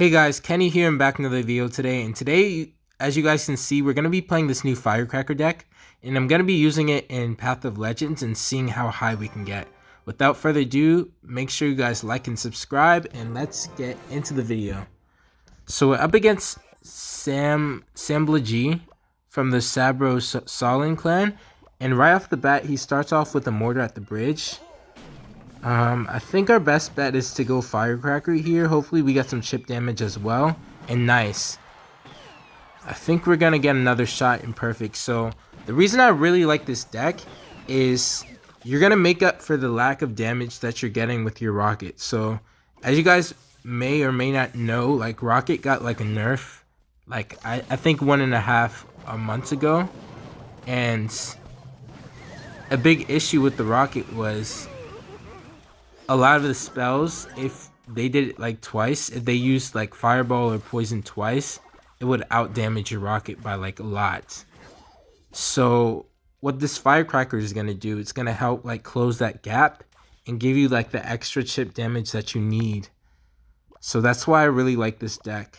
Hey guys, Kenny here and back in another video today. And today, as you guys can see, we're going to be playing this new Firecracker deck. And I'm going to be using it in Path of Legends and seeing how high we can get. Without further ado, make sure you guys like and subscribe and let's get into the video. So we're up against Sambla G from the Sabro Solin clan. And right off the bat, he starts off with a mortar at the bridge. I think our best bet is to go Firecracker here. Hopefully we get some chip damage as well. And nice. I think we're going to get another shot in perfect. So the reason I really like this deck is you're going to make up for the lack of damage that you're getting with your Rocket. So as you guys may or may not know, like Rocket got like a nerf like I think 1.5 months ago. And a big issue with the Rocket was a lot of the spells, if they did it like twice, if they used like fireball or poison twice, it would out damage your Rocket by like a lot. So what this Firecracker is going to do, it's going to help like close that gap and give you like the extra chip damage that you need. So that's why I really like this deck.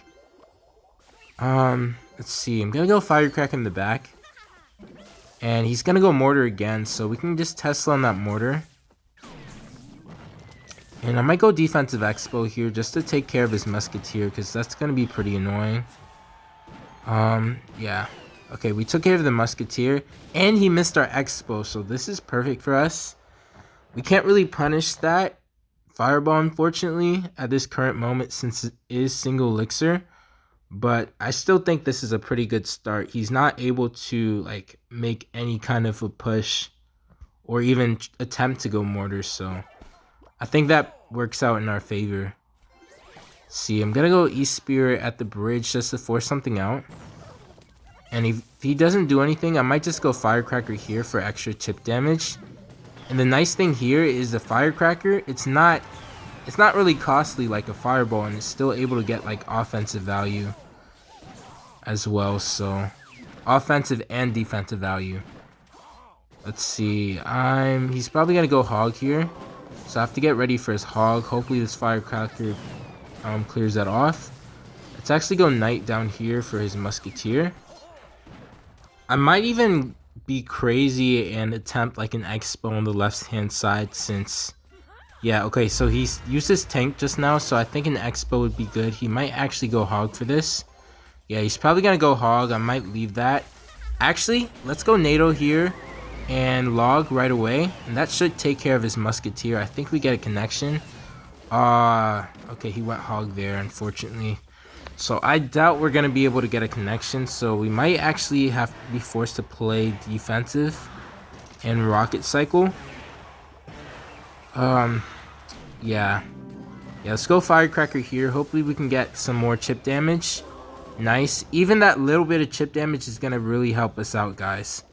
Let's see, I'm going to go Firecracker in the back. And he's going to go Mortar again, so we can just Tesla on that Mortar. And I might go defensive Xbow here just to take care of his Musketeer, because that's going to be pretty annoying. Yeah. Okay, we took care of the Musketeer, and he missed our Xbow, so this is perfect for us. We can't really punish that Fireball, unfortunately, at this current moment, since it is single elixir. But I still think this is a pretty good start. He's not able to, like, make any kind of a push or even attempt to go Mortar, so I think that works out in our favor. Let's see, I'm gonna go E-Spirit at the bridge just to force something out. And if he doesn't do anything, I might just go Firecracker here for extra chip damage. And the nice thing here is the Firecracker, it's not really costly like a Fireball, and it's still able to get like offensive value as well. So offensive and defensive value. Let's see, he's probably gonna go Hog here. So I have to get ready for his Hog. Hopefully this Firecracker clears that off. Let's actually go Knight down here for his Musketeer. I might even be crazy and attempt like an Xbow on the left hand side, since yeah, okay, so he's used his tank just now, so I think an Xbow would be good. He might actually go Hog for this. Yeah, he's probably gonna go Hog. I might leave that. Actually, let's go NATO here and log right away, and that should take care of his Musketeer. I think we get a connection. Okay, he went Hog there, unfortunately. So I doubt we're gonna be able to get a connection, so we might actually have to be forced to play defensive and Rocket Cycle. Yeah, let's go Firecracker here. Hopefully we can get some more chip damage. Nice. Even that little bit of chip damage is gonna really help us out, guys.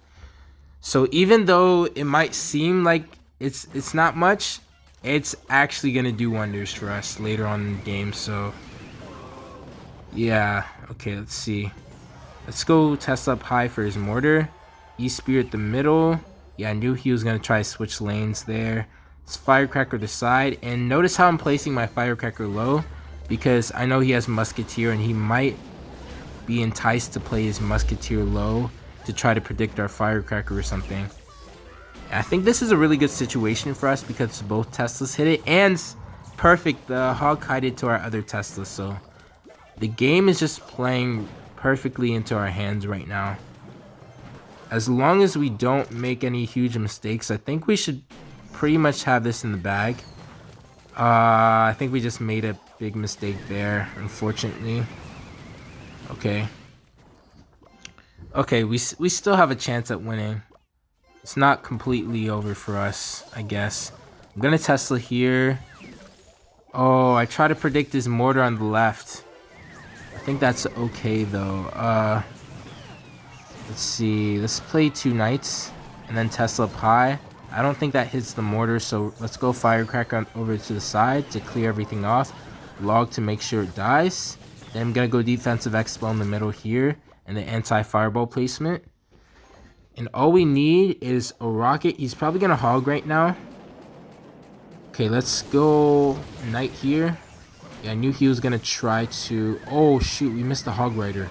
So even though it might seem like it's not much, it's actually gonna do wonders for us later on in the game. So yeah, okay, let's see. Let's go test up high for his Mortar. E-Spirit the middle. Yeah, I knew he was gonna try to switch lanes there. Let's Firecracker the side, and notice how I'm placing my Firecracker low, because I know he has Musketeer and he might be enticed to play his Musketeer low to try to predict our Firecracker or something. I think this is a really good situation for us because both Teslas hit it, and perfect, the Hog kited to our other Tesla, so the game is just playing perfectly into our hands right now. As long as we don't make any huge mistakes, I think we should pretty much have this in the bag. I think we just made a big mistake there, unfortunately. Okay, we still have a chance at winning. It's not completely over for us, I guess. I'm gonna Tesla here. Oh, I try to predict his Mortar on the left. I think that's okay though. Let's see. Let's play 2 Knights and then Tesla up high. I don't think that hits the Mortar, so let's go Firecracker over to the side to clear everything off. Log to make sure it dies. Then I'm gonna go defensive Xbow in the middle here, and the anti-fireball placement. And all we need is a Rocket. He's probably gonna Hog right now. Okay, let's go Knight here. Yeah, I knew he was gonna try to... Oh, shoot, we missed the Hog Rider.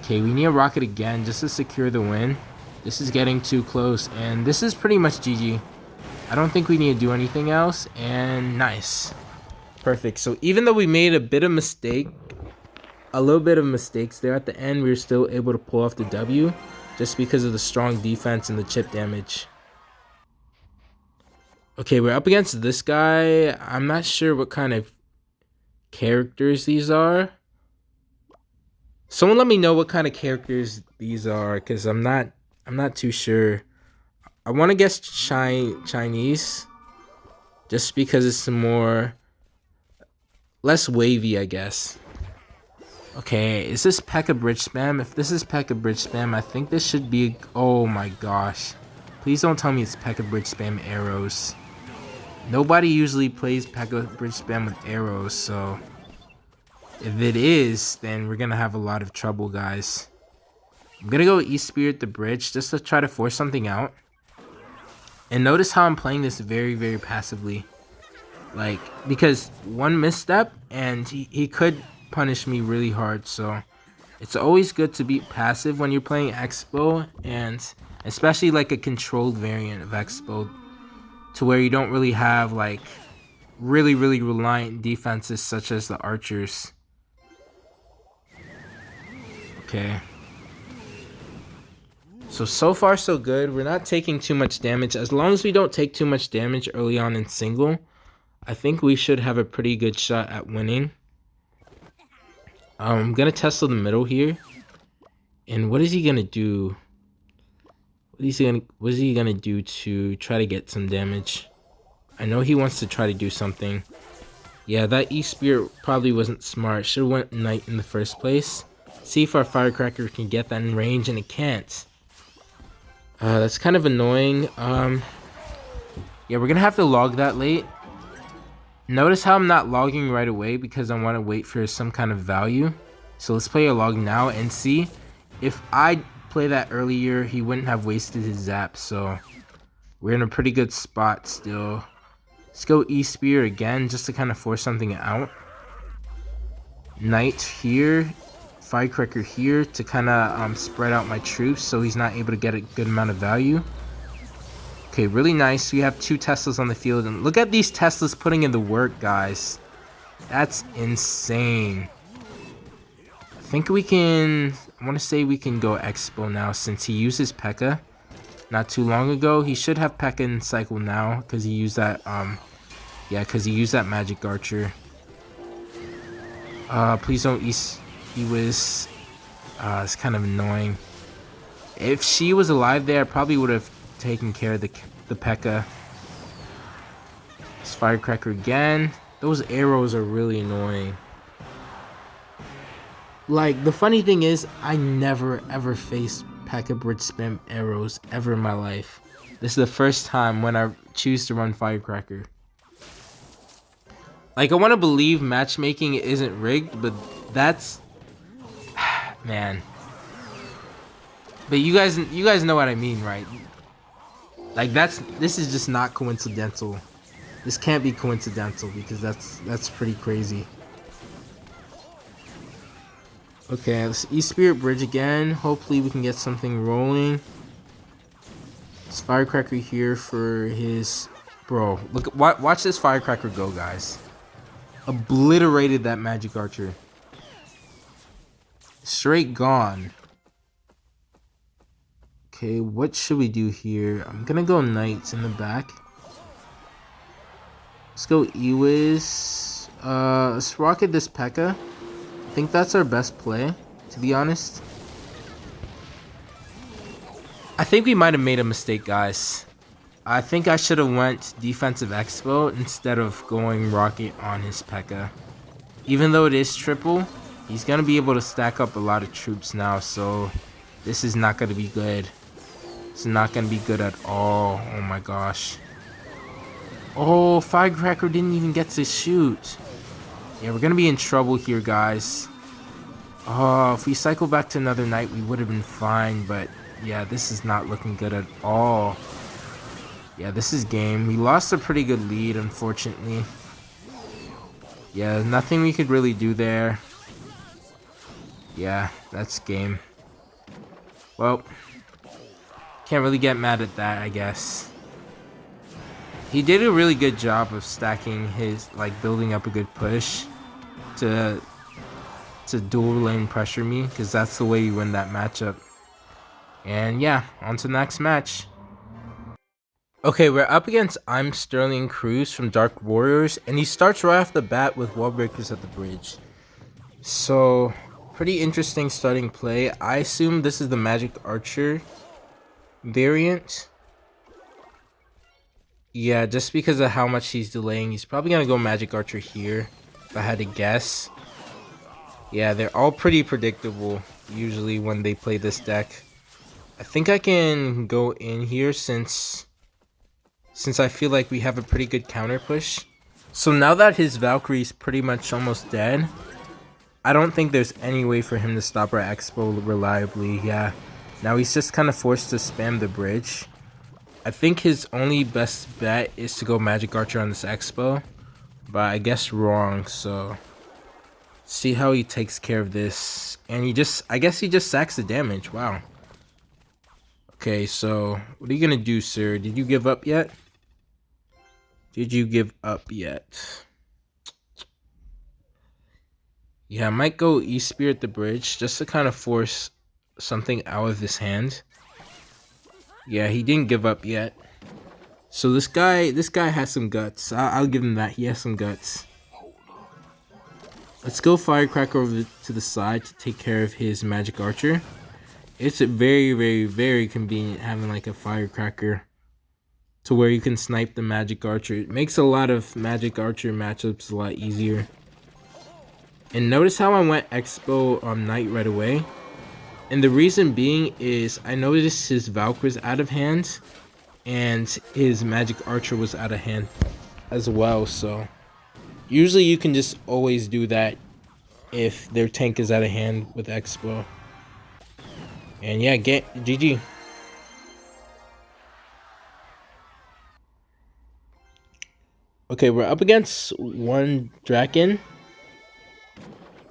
Okay, we need a rocket again just to secure the win. This is getting too close, and this is pretty much GG. I don't think we need to do anything else, and nice. Perfect. So even though we made a bit of mistake, a little bit of mistakes there at the end, we were still able to pull off the W just because of the strong defense and the chip damage. Okay, we're up against this guy. I'm not sure what kind of characters these are. Someone let me know what kind of characters these are, because I'm not too sure. I want to guess Chinese, just because it's more less wavy, I guess. Okay, is this Pekka bridge spam? If this is Pekka bridge spam, I think this should be... Oh my gosh. Please don't tell me it's Pekka bridge spam arrows. Nobody usually plays Pekka bridge spam with arrows, so... If it is, then we're gonna have a lot of trouble, guys. I'm gonna go E-Spirit the bridge just to try to force something out. And notice how I'm playing this very, very passively. Like, because one misstep and he could punish me really hard, so it's always good to be passive when you're playing Xbow, and especially like a controlled variant of Xbow, to where you don't really have like really reliant defenses such as the archers. Okay, so far so good. We're not taking too much damage. As long as we don't take too much damage early on in single, I think we should have a pretty good shot at winning. I'm gonna Tesla the middle here. And what is he gonna do? What is he gonna do to try to get some damage? I know he wants to try to do something. Yeah, that E-Spirit probably wasn't smart. Should've went Knight in the first place. See if our Firecracker can get that in range, and it can't. That's kind of annoying. Yeah, we're gonna have to log that late. Notice how I'm not logging right away because I want to wait for some kind of value. So let's play a log now and see. If I play that earlier, he wouldn't have wasted his zap. So we're in a pretty good spot still. Let's go E-Spear again just to kind of force something out. Knight here. Firecracker here to kind of spread out my troops so he's not able to get a good amount of value. Okay, really nice. We have 2 Teslas on the field, and look at these Teslas putting in the work, guys. That's insane. I think we can... I want to say we can go Xbow now since he uses Pekka not too long ago. He should have Pekka in cycle now because he used that... yeah, because he used that Magic Archer. Please don't E-Wiz. It's kind of annoying. If she was alive there, I probably would have taking care of the Pekka. This Firecracker again. Those arrows are really annoying. Like, the funny thing is, I never ever faced Pekka bridge spam arrows ever in my life. This is the first time when I choose to run Firecracker. Like, I want to believe matchmaking isn't rigged, but that's... man. But you guys know what I mean, right? Like, this is just not coincidental. This can't be coincidental because that's pretty crazy. Okay, let's E-Spirit bridge again. Hopefully we can get something rolling. This Firecracker here for his... Bro, look, watch this Firecracker go, guys. Obliterated that Magic Archer. Straight gone. Okay, what should we do here? I'm gonna go Knights in the back. Let's go E-Wiz. Let's rocket this Pekka. I think that's our best play, to be honest. I think we might have made a mistake, guys. I think I should have went defensive Xbow instead of going rocket on his Pekka. Even though it is triple, he's gonna be able to stack up a lot of troops now, so this is not gonna be good. It's not gonna be good at all. Oh my gosh. Oh, Firecracker didn't even get to shoot. Yeah, we're gonna be in trouble here, guys. Oh, if we cycle back to another night, we would have been fine, but yeah, this is not looking good at all. Yeah, this is game. We lost a pretty good lead, unfortunately. Yeah, nothing we could really do there. Yeah, that's game. Well, can't really get mad at that, I guess. He did a really good job of stacking his, like, building up a good push to dual lane pressure me, because that's the way you win that matchup. And yeah, on to the next match. Okay, we're up against I'm Sterling Cruz from Dark Warriors, and he starts right off the bat with wall breakers at the bridge. So, pretty interesting starting play. I assume this is the Magic Archer variant. Yeah, just because of how much he's delaying, he's probably gonna go Magic Archer here, if I had to guess. Yeah, they're all pretty predictable, usually, when they play this deck. I think I can go in here since I feel like we have a pretty good counter push. So now that his Valkyrie's pretty much almost dead, I don't think there's any way for him to stop our Xbow reliably. Yeah, now he's just kind of forced to spam the bridge. I think his only best bet is to go Magic Archer on this Xbow, but I guess wrong, so see how he takes care of this. And I guess he just sacks the damage. Wow. Okay, so what are you gonna do, sir? Did you give up yet? Did you give up yet? Yeah, I might go E-Spear at the bridge just to kind of force something out of his hand. Yeah, he didn't give up yet. So this guy has some guts. I'll give him that. He has some guts. Let's go Firecracker over to the side to take care of his Magic Archer. It's a very, very, very convenient having like a Firecracker to where you can snipe the Magic Archer. It makes a lot of Magic Archer matchups a lot easier. And notice how I went Xbow Knight right away. And the reason being is I noticed his Valk was out of hand and his Magic Archer was out of hand as well. So usually you can just always do that if their tank is out of hand with Xbow. And yeah, get GG. Okay, we're up against one Draken.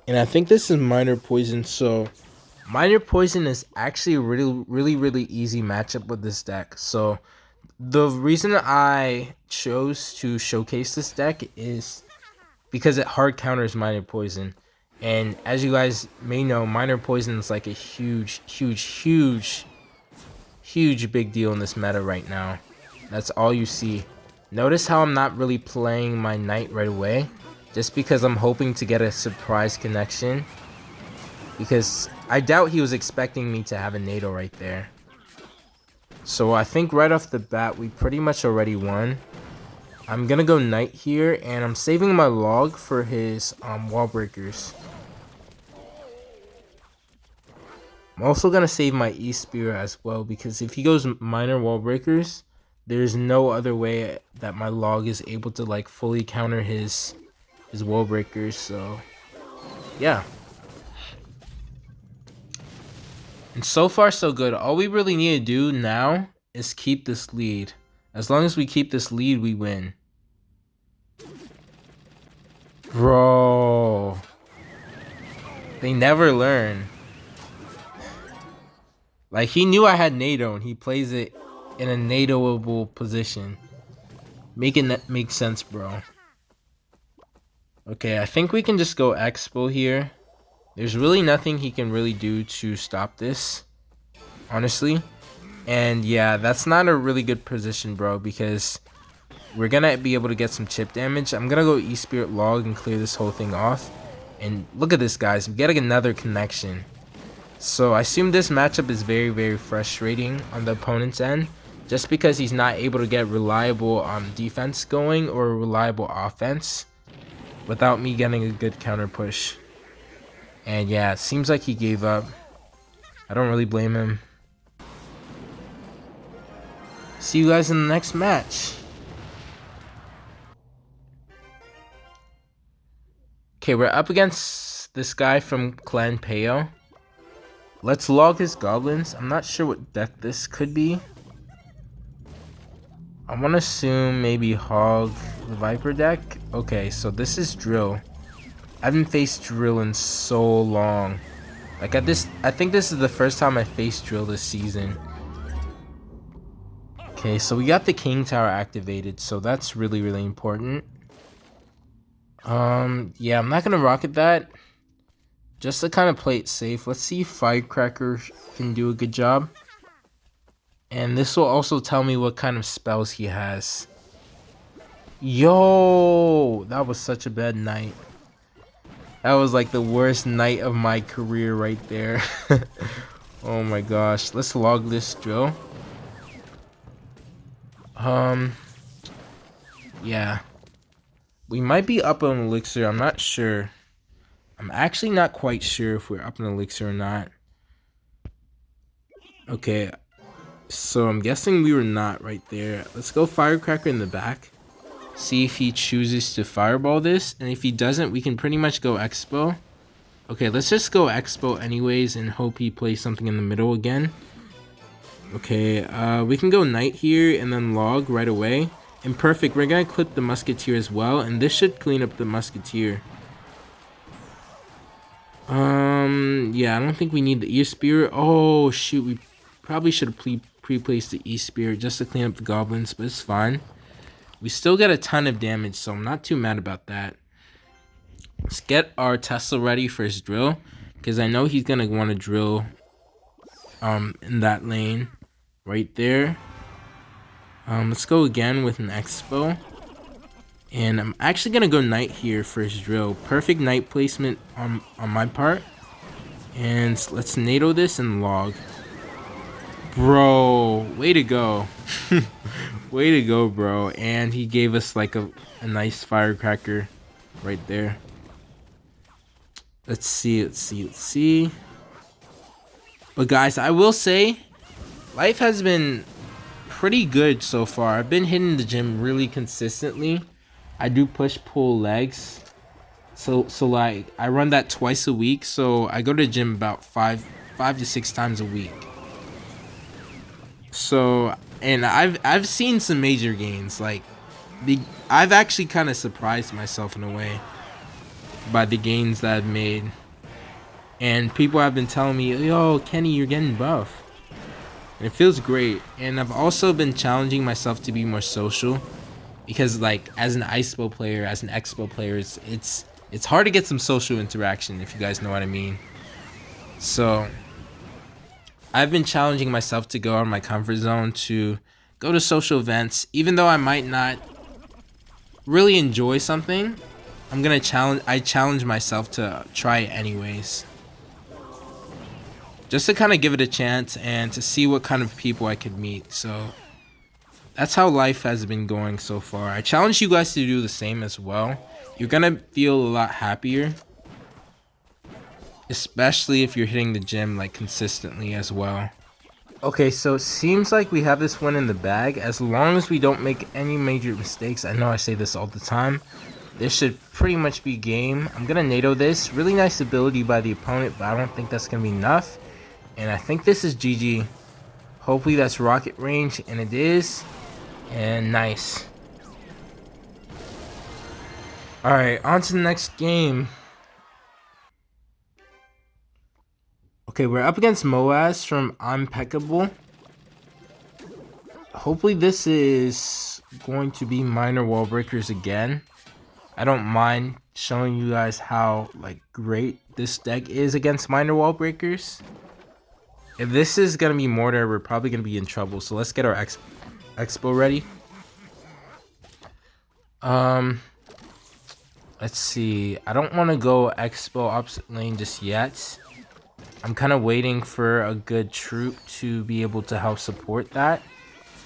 And I think this is Minor Poison. So Minor Poison is actually a really easy matchup with this deck. So the reason I chose to showcase this deck is because it hard counters Minor Poison. And as you guys may know, Minor Poison is like a huge big deal in this meta right now. That's all you see. Notice how I'm not really playing my Knight right away, just because I'm hoping to get a surprise connection. Because I doubt he was expecting me to have a NATO right there. So I think right off the bat, we pretty much already won. I'm gonna go Knight here, and I'm saving my log for his wall breakers. I'm also gonna save my E-Spear as well, because if he goes minor wall breakers, there's no other way that my log is able to like fully counter his wall breakers. So yeah. And so far so good. All we really need to do now is keep this lead. As long as we keep this lead, we win. Bro. They never learn. Like, he knew I had NATO and he plays it in a NATOable position. Making that make sense, bro. Okay, I think we can just go Xbow here. There's really nothing he can really do to stop this, honestly. And yeah, that's not a really good position, bro, because we're gonna be able to get some chip damage. I'm gonna go E-Spirit log and clear this whole thing off. And look at this, guys. We're getting another connection. So I assume this matchup is very frustrating on the opponent's end, just because he's not able to get reliable defense going or reliable offense without me getting a good counter push. And yeah, it seems like he gave up. I don't really blame him. See you guys in the next match. Okay, we're up against this guy from Clan Peo. Let's log his goblins. I'm not sure what deck this could be. I want to assume maybe Hog the Viper deck. Okay, so this is Drill. I haven't faced drill in so long. Like I think this is the first time I faced drill this season. Okay, so we got the king tower activated, so that's really, really important. Yeah, I'm not gonna rocket that. Just to kind of play it safe. Let's see if Firecracker can do a good job. And this will also tell me what kind of spells he has. Yo, that was such a bad night. That was like the worst night of my career right there. Oh my gosh. Let's log this drill. Yeah. We might be up on Elixir. I'm not sure. I'm actually not quite sure if we're up on Elixir or not. Okay. So I'm guessing we were not right there. Let's go Firecracker in the back. See if he chooses to fireball this. And if he doesn't, we can pretty much go Xbow. Okay, let's just go Xbow anyways and hope he plays something in the middle again. Okay, we can go Knight here and then log right away. And perfect, we're gonna clip the Musketeer as well. And this should clean up the Musketeer. Yeah, I don't think we need the E-Spear. Oh, shoot, we probably should have pre-placed the E-Spear just to clean up the goblins, but it's fine. We still get a ton of damage, so I'm not too mad about that. Let's get our Tesla ready for his drill, because I know he's gonna want to drill in that lane right there. Let's go again with an Xbow. And I'm actually gonna go Knight here for his drill. Perfect Knight placement on my part. And let's NATO this and log. Bro, way to go. Way to go, bro. And he gave us like a nice firecracker right there. Let's see. But guys, I will say, life has been pretty good so far. I've been hitting the gym really consistently. I do push-pull legs. So like, I run that twice a week. So I go to the gym about five to 6 times a week. So, and I've seen some major gains. Like, I've actually kind of surprised myself in a way by the gains that I've made. And people have been telling me, yo, Kenny, you're getting buff. And it feels great. And I've also been challenging myself to be more social. Because, like, as an Xbow player, as an Xbow player, it's hard to get some social interaction, if you guys know what I mean. So I've been challenging myself to go out of my comfort zone, to go to social events. Even though I might not really enjoy something, I challenge myself to try it anyways. Just to kind of give it a chance and to see what kind of people I could meet. So that's how life has been going so far. I challenge you guys to do the same as well. You're gonna feel a lot happier. Especially if you're hitting the gym like consistently as well. Okay, so it seems like we have this one in the bag. As long as we don't make any major mistakes. I know I say this all the time. This should pretty much be game. I'm gonna NATO this. Really nice ability by the opponent, but I don't think that's gonna be enough. And I think this is GG. Hopefully that's rocket range, and it is. And nice. Alright, on to the next game. Okay, we're up against Moaz from Impeccable. Hopefully this is going to be minor wall breakers again. I don't mind showing you guys how like great this deck is against minor wall breakers. If this is gonna be mortar, we're probably gonna be in trouble. So let's get our Xbow ready. Let's see. I don't want to go Xbow opposite lane just yet. I'm kind of waiting for a good troop to be able to help support that.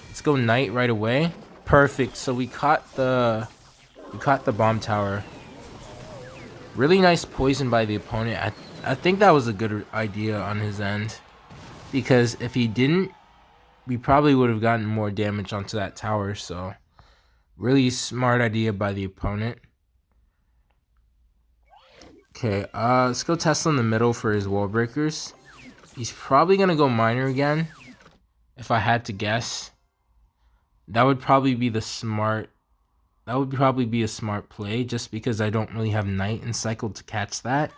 Let's go Knight right away. Perfect. So we caught the bomb tower. Really nice poison by the opponent. I think that was a good idea on his end. Because if he didn't, we probably would have gotten more damage onto that tower. So really smart idea by the opponent. Okay, let's go Tesla in the middle for his wall breakers. He's probably gonna go miner again. If I had to guess, that would probably be the smart That would probably be a smart play, just because I don't really have Knight and Cycle to catch that.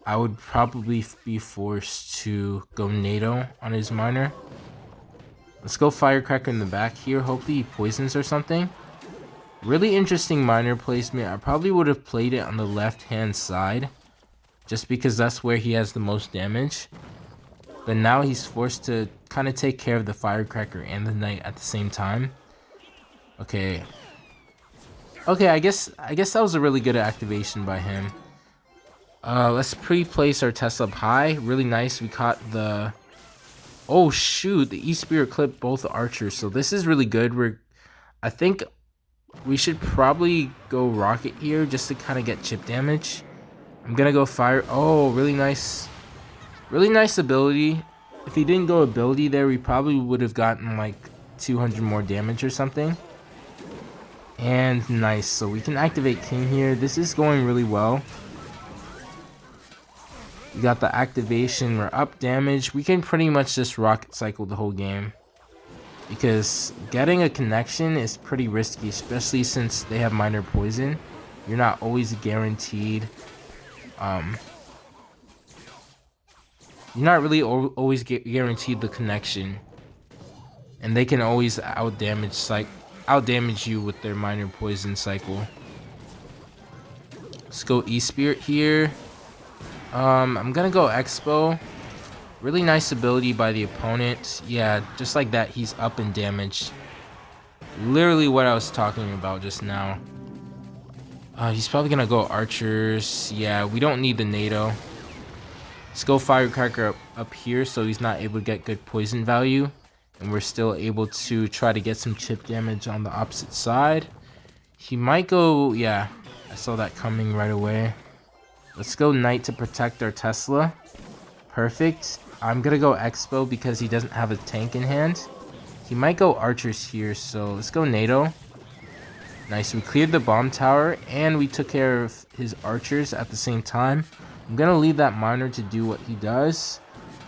I would probably be forced to go NATO on his Miner. Let's go Firecracker in the back here. Hopefully he poisons or something. Really interesting Miner placement. I probably would have played it on the left-hand side, just because that's where he has the most damage. But now he's forced to kind of take care of the Firecracker and the Knight at the same time. Okay. Okay, I guess that was a really good activation by him. Let's pre-place our Tesla up high. Really nice. We caught the... Oh shoot, the E-Spirit clipped both archers. So this is really good. I think we should probably go Rocket here just to kind of get chip damage. I'm gonna go Fire. Oh, really nice. Really nice ability. If he didn't go ability there, we probably would have gotten like 200 more damage or something. And nice. So we can activate King here. This is going really well. We got the activation. We're up damage. We can pretty much just Rocket Cycle the whole game, because getting a connection is pretty risky, especially since they have Minor Poison. You're not always guaranteed. You're not really always guaranteed the connection, and they can always out damage you with their Minor Poison cycle. Let's go E-Spirit here. I'm gonna go Xbow. Really nice ability by the opponent. Yeah, just like that, he's up in damage. Literally what I was talking about just now. He's probably gonna go archers. Yeah, we don't need the NATO. Let's go Firecracker up here so he's not able to get good poison value. And we're still able to try to get some chip damage on the opposite side. He might go... Yeah, I saw that coming right away. Let's go Knight to protect our Tesla. Perfect. I'm gonna go Expo because he doesn't have a tank in hand. He might go archers here, so let's go NATO. Nice, we cleared the bomb tower and we took care of his archers at the same time. I'm gonna leave that miner to do what he does,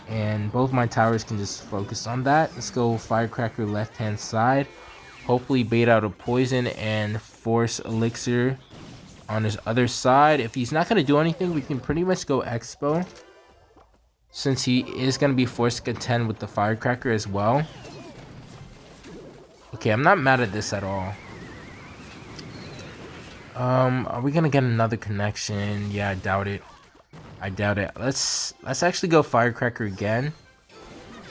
and both my towers can just focus on that. Let's go Firecracker left hand side. Hopefully bait out a poison and force Elixir on his other side. If he's not gonna do anything, we can pretty much go Expo, since he is gonna be forced to contend with the Firecracker as well. Okay, I'm not mad at this at all. Are we gonna get another connection? Yeah, I doubt it. I doubt it. Let's actually go Firecracker again.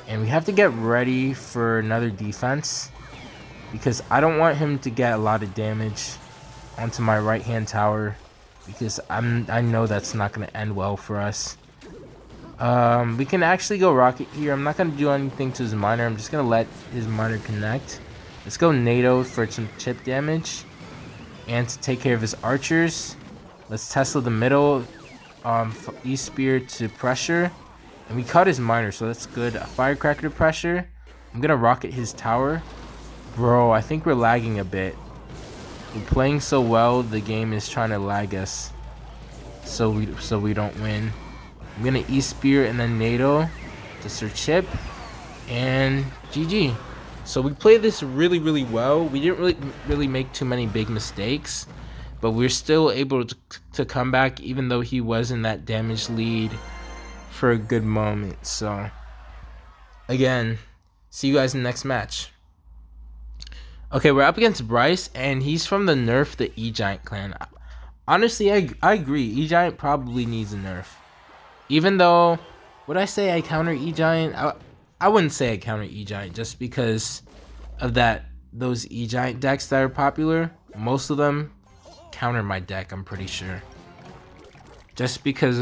And we have to get ready for another defense, because I don't want him to get a lot of damage onto my right hand tower, because I know that's not gonna end well for us. We can actually go Rocket here. I'm not gonna do anything to his miner. I'm just gonna let his miner connect. Let's go NATO for some chip damage and to take care of his archers. Let's Tesla the middle. E-Spear to pressure, and we cut his miner, so that's good. A Firecracker to pressure. I'm gonna rocket his tower. Bro, I think we're lagging a bit. We're playing so well, the game is trying to lag us, so we don't win. I'm gonna E-Spear and then NATO to Sir Chip, and GG. So we played this really well. We didn't really make too many big mistakes, but we're still able to come back, even though he was in that damage lead for a good moment. So again, see you guys in the next match. Okay, we're up against Bryce, and he's from the nerf the E-Giant clan. Honestly, I agree. E-Giant probably needs a nerf. Even though, would I say I counter E-Giant? I wouldn't say I counter E-Giant, just because of those E-Giant decks that are popular. Most of them counter my deck, I'm pretty sure. Just because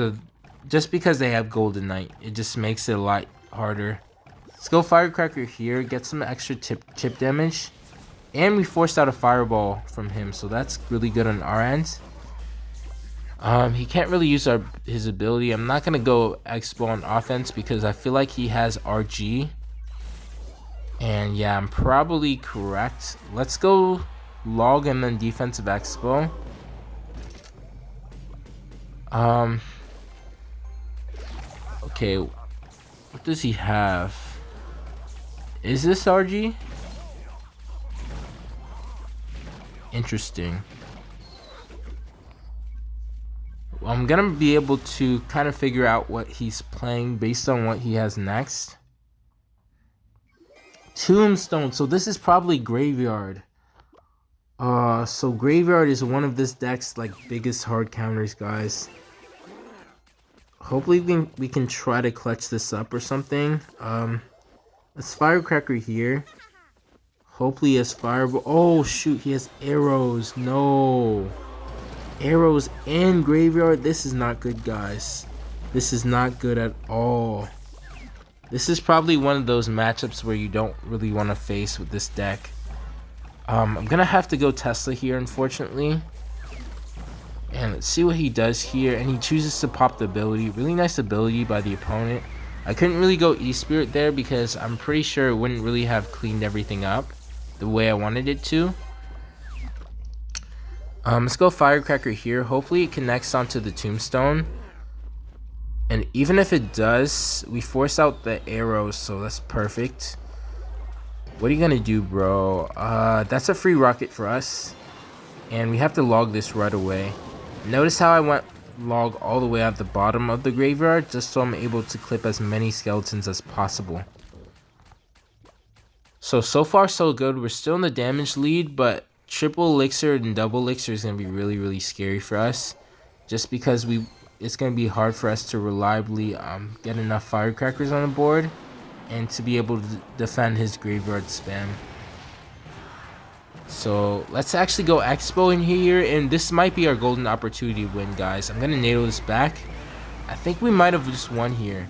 they have Golden Knight, it just makes it a lot harder. Let's go Firecracker here, get some extra chip damage. And we forced out a Fireball from him, so that's really good on our end. He can't really use his ability. I'm not gonna go Expo on offense because I feel like he has RG. And yeah, I'm probably correct. Let's go Log and then defensive Expo. Okay, what does he have? Is this RG? Interesting. Well, I'm gonna be able to kind of figure out what he's playing based on what he has next. Tombstone. So this is probably Graveyard. So Graveyard is one of this deck's like biggest hard counters, guys. Hopefully we can try to clutch this up or something. Let's Firecracker here. Hopefully he has Fireball. Oh shoot, he has arrows. No. Arrows and Graveyard. This is not good, guys. This is not good at all. This is probably one of those matchups where you don't really want to face with this deck. I'm gonna have to go Tesla here, unfortunately. And let's see what he does here. And he chooses to pop the ability. Really nice ability by the opponent. I couldn't really go E-Spirit there because I'm pretty sure it wouldn't really have cleaned everything up the way I wanted it to. Let's go Firecracker here. Hopefully it connects onto the Tombstone. And even if it does, we force out the arrows, so that's perfect. What are you gonna do, bro? That's a free rocket for us. And we have to log this right away. Notice how I went log all the way at the bottom of the graveyard, just so I'm able to clip as many skeletons as possible. So far so good. We're still in the damage lead, but triple elixir and double elixir is going to be really, really scary for us. Just because it's going to be hard for us to reliably get enough firecrackers on the board and to be able to defend his graveyard spam. So let's actually go Xbow in here, and this might be our golden opportunity to win, guys. I'm going to NATO this back. I think we might have just won here.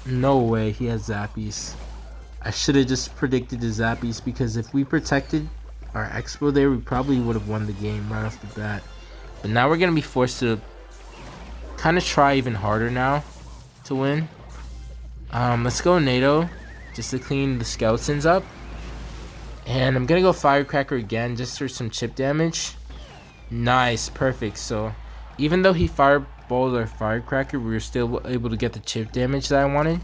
No way, he has Zappies. I should have just predicted the Zappies, because if we protected our Xbow there, we probably would have won the game right off the bat. But now we're going to be forced to kind of try even harder now to win. Let's go NATO just to clean the skeletons up. And I'm going to go Firecracker again just for some chip damage. Nice, perfect. So even though he fireballed our Firecracker, we were still able to get the chip damage that I wanted.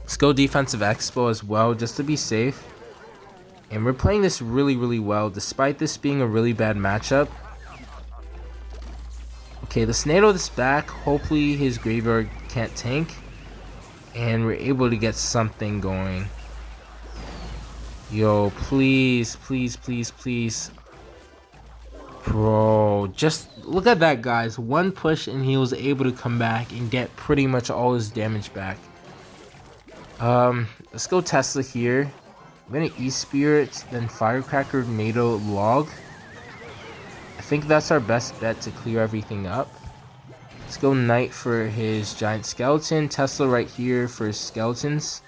Let's go defensive Xbow as well, just to be safe. And we're playing this really, really well, despite this being a really bad matchup. Okay, let's NATO this back. Hopefully his graveyard can't tank. And we're able to get something going. Yo, please, please, please, please. Bro, just look at that, guys. One push and he was able to come back and get pretty much all his damage back. Let's go Tesla here. I'm gonna E-Spirit, then Firecracker, NATO, log. I think that's our best bet to clear everything up. Let's go Knight for his giant skeleton, Tesla right here for his skeletons,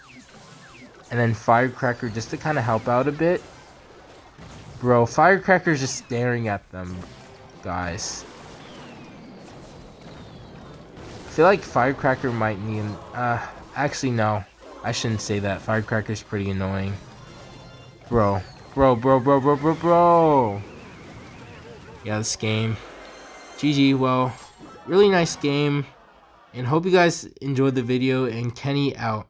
and then Firecracker just to kind of help out a bit. Bro, Firecracker's just staring at them, guys. I feel like Firecracker might need... actually, no. I shouldn't say that. Firecracker's pretty annoying. Bro. Yeah, this game. GG, well, really nice game. And hope you guys enjoyed the video, and Kenny out.